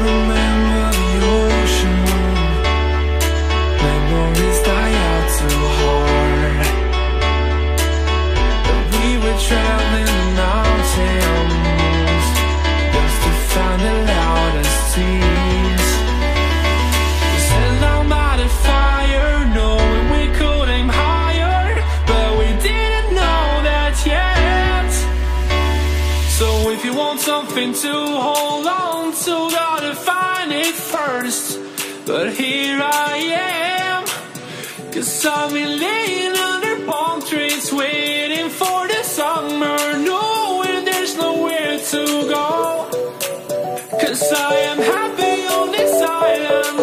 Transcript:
remember the ocean. Memories die out too hard. But we were traveling the mountains just to find the loudest tears. We set our mind at fire, knowing we could aim higher, but we didn't know that yet. So if you want something to hold on to, gotta find it first. But here I am, 'cause I've been laying under palm trees, waiting for the summer, knowing there's nowhere to go. 'Cause I am happy on this island.